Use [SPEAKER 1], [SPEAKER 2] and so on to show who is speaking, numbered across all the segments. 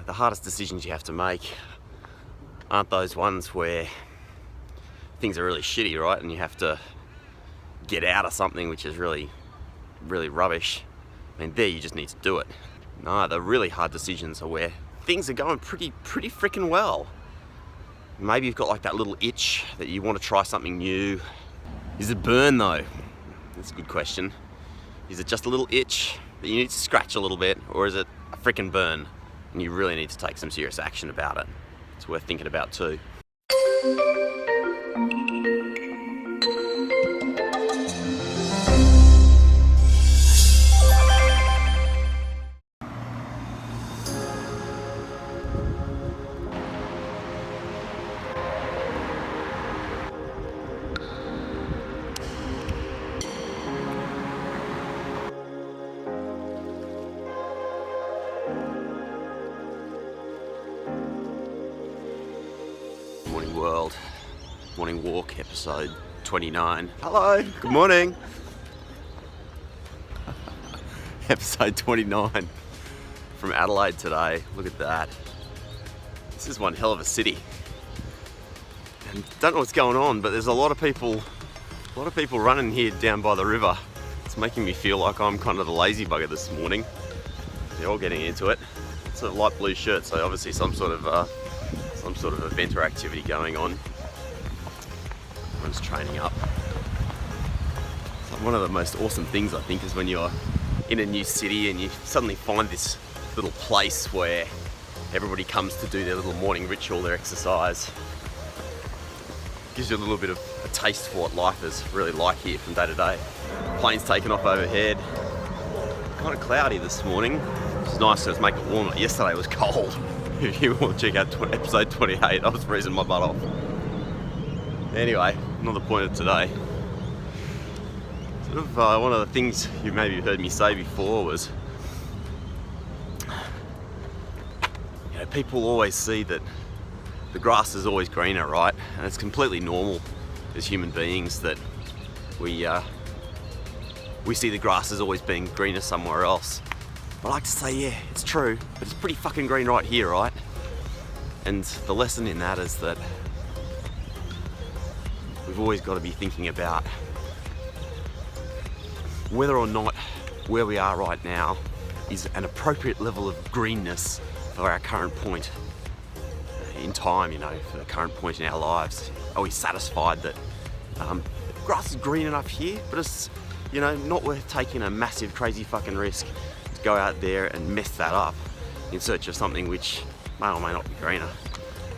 [SPEAKER 1] the hardest decisions you have to make aren't those ones where things are really shitty, right? And you have to get out of something which is really, really rubbish. I mean, there you just need to do it. No, the really hard decisions are where things are going pretty freaking well. Maybe you've got like that little itch that you want to try something new. Is it burn though? That's a good question. Is it just a little itch that you need to scratch a little bit, or is it a freaking burn and you really need to take some serious action about it? It's worth thinking about too. Morning World, Morning Walk, episode 29. Hello, good morning. Episode 29 from Adelaide today. Look at that. This is one hell of a city. And don't know what's going on, but there's a lot of people running here down by the river. It's making me feel like I'm kind of the lazy bugger this morning. They're all getting into it. It's a light blue shirt, so obviously some sort of event or activity going on. Everyone's training up. So one of the most awesome things, I think, is when you're in a new city and you suddenly find this little place where everybody comes to do their little morning ritual, their exercise. Gives you a little bit of a taste for what life is really like here from day to day. Planes taking off overhead. Kind of cloudy this morning, which is nice, so it's making it warmer. Yesterday it was cold. If you want to check out episode 28, I was freezing my butt off. Anyway, not the point of today. One of the things you maybe heard me say before was, people always see that the grass is always greener, right? And it's completely normal as human beings that we see the grass as always being greener somewhere else. I like to say, yeah, it's true, but it's pretty fucking green right here, right? And the lesson in that is that we've always got to be thinking about whether or not where we are right now is an appropriate level of greenness for our current point in time, for the current point in our lives. Are we satisfied that grass is green enough here, but it's, not worth taking a massive, crazy fucking risk to go out there and mess that up in search of something which may or may not be greener.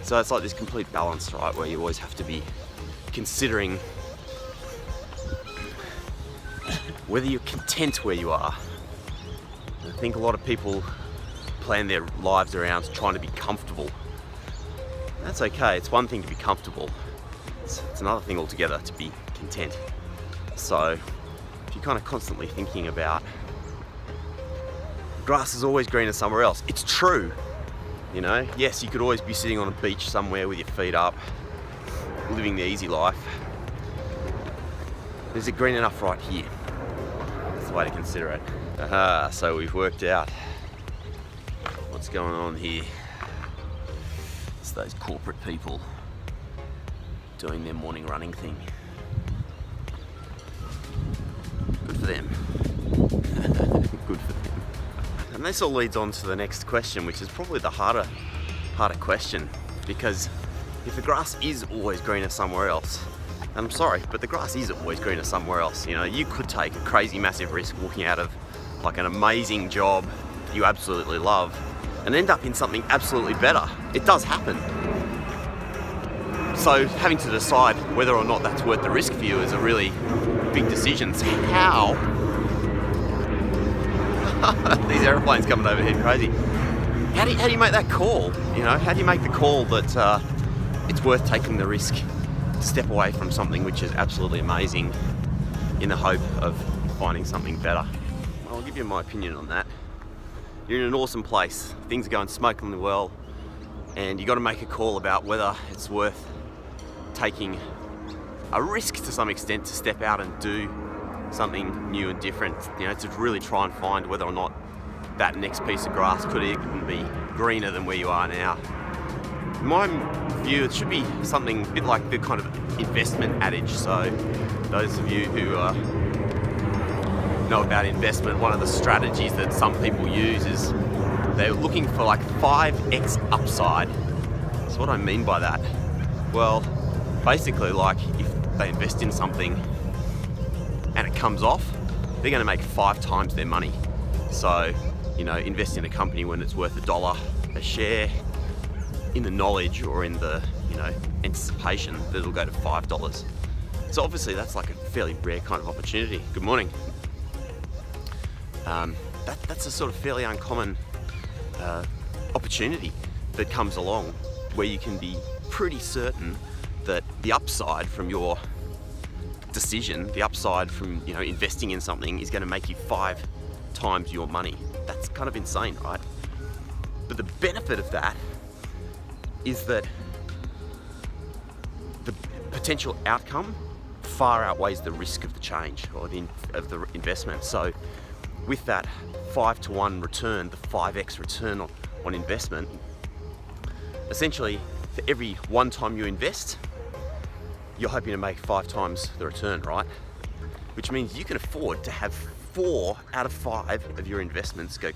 [SPEAKER 1] So it's like this complete balance, right, where you always have to be considering whether you're content where you are. I think a lot of people plan their lives around trying to be comfortable. That's okay, it's one thing to be comfortable. It's another thing altogether to be content. So if you're kind of constantly thinking about grass is always greener somewhere else, it's true. Yes, you could always be sitting on a beach somewhere with your feet up, living the easy life. Is it green enough right here? That's the way to consider it. So we've worked out what's going on here. It's those corporate people doing their morning running thing. Good for them. Good for them. And this all leads on to the next question, which is probably the harder question, because if the grass is always greener somewhere else, and I'm sorry, but the grass is always greener somewhere else. You could take a crazy massive risk walking out of like an amazing job you absolutely love and end up in something absolutely better. It does happen. So having to decide whether or not that's worth the risk for you is a really big decision. So how these aeroplanes coming overhead crazy. How do you make that call? How do you make the call that it's worth taking the risk to step away from something which is absolutely amazing in the hope of finding something better? Well, I'll give you my opinion on that. You're in an awesome place. Things are going smokingly well, and you got to make a call about whether it's worth taking a risk to some extent to step out and do something new and different, to really try and find whether or not that next piece of grass could even be greener than where you are now. In my view, it should be something a bit like the kind of investment adage. So those of you who know about investment, one of the strategies that some people use is they're looking for like 5x upside. So what I mean by that? Well, basically like if they invest in something and it comes off, they're going to make 5 times their money. So, invest in a company when it's worth $1 a share, in the knowledge or in the, anticipation that it'll go to $5. So obviously that's like a fairly rare kind of opportunity. Good morning. That's a sort of fairly uncommon opportunity that comes along where you can be pretty certain that the upside from your decision, the upside from investing in something is going to make you 5 times your money. That's kind of insane, right? But the benefit of that is that the potential outcome far outweighs the risk of the change or of the investment. So with that 5-to-1 return, the 5x return on investment, essentially for every one time you invest, you're hoping to make 5 times the return, right? Which means you can afford to have 4 out of 5 of your investments go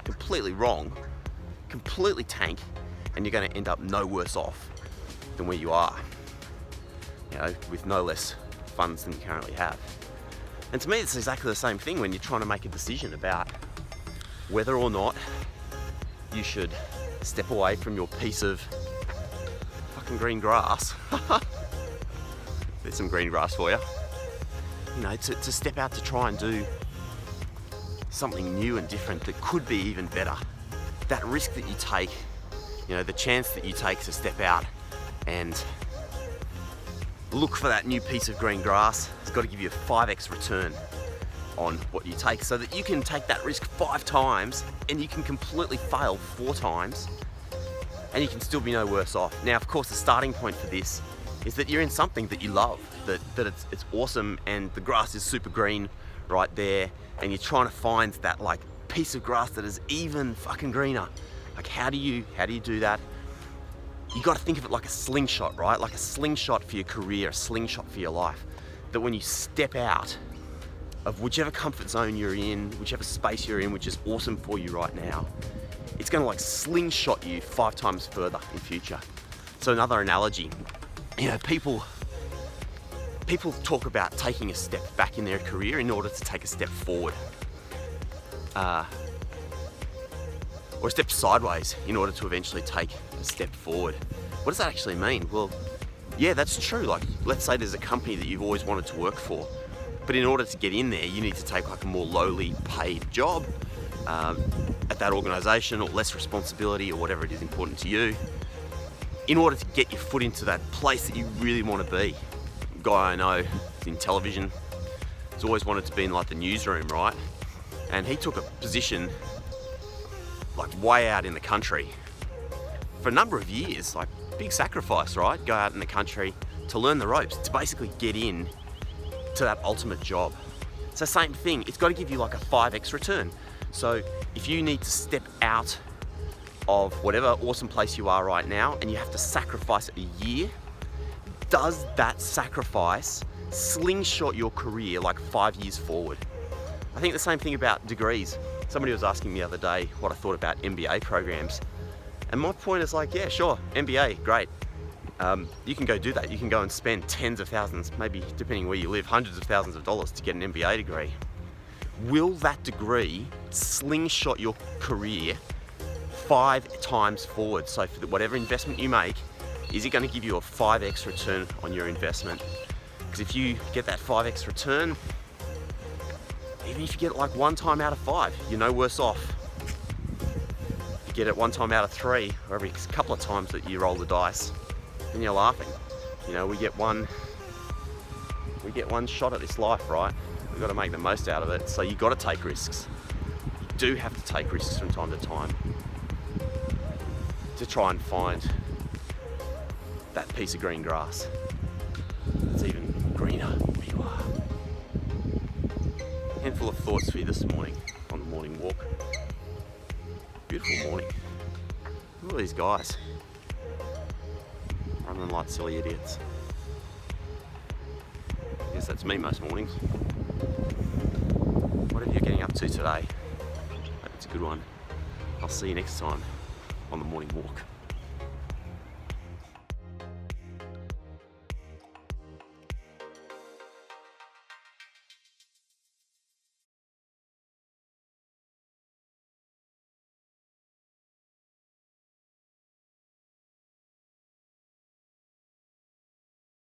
[SPEAKER 1] completely wrong, completely tank, and you're going to end up no worse off than where you are, with no less funds than you currently have. And to me, it's exactly the same thing when you're trying to make a decision about whether or not you should step away from your piece of fucking green grass. There's some green grass for you. To step out to try and do something new and different that could be even better. That risk that you take, the chance that you take to step out and look for that new piece of green grass has got to give you a 5x return on what you take, so that you can take that risk 5 times and you can completely fail 4 times and you can still be no worse off. Now, of course, the starting point for this is that you're in something that you love, that it's awesome and the grass is super green right there, and you're trying to find that like piece of grass that is even fucking greener. Like how do you do that? You got to think of it like a slingshot, right? Like a slingshot for your career, a slingshot for your life. That when you step out of whichever comfort zone you're in, whichever space you're in, which is awesome for you right now, it's going to like slingshot you 5 times further in future. So another analogy, people talk about taking a step back in their career in order to take a step forward. Or a step sideways in order to eventually take a step forward. What does that actually mean? Well, yeah, that's true. Like, let's say there's a company that you've always wanted to work for, but in order to get in there, you need to take like a more lowly paid job at that organization, or less responsibility, or whatever it is important to you, in order to get your foot into that place that you really want to be. A guy I know is in television, he's always wanted to be in like the newsroom, right? And he took a position like way out in the country for a number of years, like big sacrifice, right? Go out in the country to learn the ropes, to basically get in to that ultimate job. So same thing, it's got to give you like a 5x return. So if you need to step out of whatever awesome place you are right now and you have to sacrifice a year, does that sacrifice slingshot your career like 5 years forward? I think the same thing about degrees. Somebody was asking me the other day what I thought about MBA programs. And my point is like, yeah, sure, MBA, great. You can go do that. You can go and spend tens of thousands, maybe depending where you live, hundreds of thousands of dollars to get an MBA degree. Will that degree slingshot your career 5 times forward? So for whatever investment you make, is it going to give you a 5x return on your investment? Because if you get that 5x return, even if you get it like 1 time out of 5, you're no worse off. If you get it 1 time out of 3, or every couple of times that you roll the dice, then you're laughing. We get one shot at this life, right? We've got to make the most out of it. So you got to take risks. You do have to take risks from time to time to try and find that piece of green grass. It's even greener where you are. Handful of thoughts for you this morning on the morning walk. Beautiful morning. Look at all these guys running like silly idiots. I guess that's me most mornings. Whatever you're getting up to today, hope it's a good one. I'll see you next time on the morning walk.